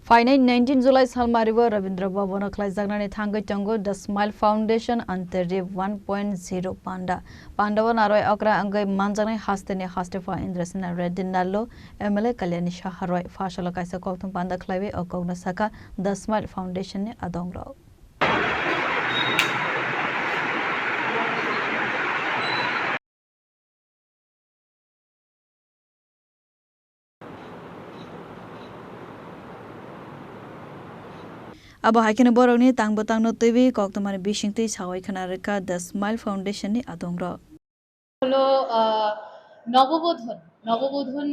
Finite 19 July Salmariwa Rabindra Bhavana Klaizagna Thanga Tango The Smile Foundation Anteri 1.0 Panda Pandavan Aroi Akra Angai Manjane Hastene Hastefa Indrasina Redinalo MLA Kalyani Shaharoi Fashala Kaisa Kotum Panda Klaive Okogna Saka The Smile Foundation Adongro Abo haikene borogni tangno tebi koktomani bishingti sawai khanareka The Smile Foundation ni adongro হলো নববোধন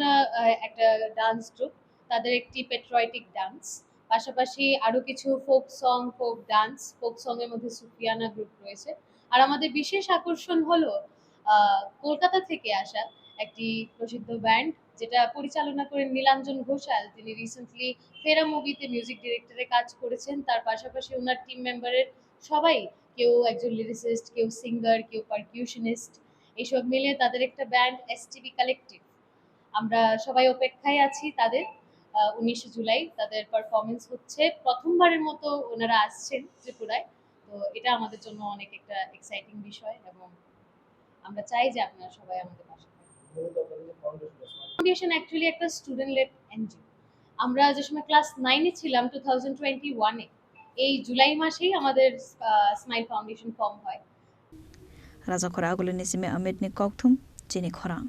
একটা dance group তাদের একটি পেট্রোয়েটিক dance পাশাপাশি আরো কিছু folk song এর মধ্যে সুফিয়ানা group রয়েছে আর আমাদের বিশেষ আকর্ষণ হলো কলকাতা থেকে আসা একটি প্রসিদ্ধ ব্যান্ড যেটা পরিচালনা করেন নীলাঞ্জন ঘোষাল তিনি রিসেন্টলি ফেরা মুভিতে মিউজিক ডিরেক্টরে কাজ করেছেন তার পাশাপাশি ওনার টিম মেম্বারের সবাই কেউ একজন লিরিসিস্ট কেউ সিঙ্গার কেউ পারকিউশনিস্ট এইসব মিলিয়ে তাদের একটা ব্যান্ড এসটিভি কালেকটিভ আমরা সবাই অপেক্ষায় আছি তাদের 19 জুলাই তাদের পারফরমেন্স হচ্ছে প্রথমবারের মতো ওনারা আসছেন ত্রিপুরায় তো এটা আমাদের জন্য অনেক একটা এক্সাইটিং বিষয় এবং আমরা চাই যে আপনারা সবাই আমাদের পাশে ফাউন্ডেশন অ্যাকচুয়ালি একটা স্টুডেন্ট লেড এনজিও আমরা যে সময় ক্লাস 9 এ ছিলাম 2021 এ এই জুলাই মাসেই আমাদের স্মাইল ফাউন্ডেশন ফর্ম হয় Raja Khora Agulini Sime Amit ni Kokthum Chini Khorang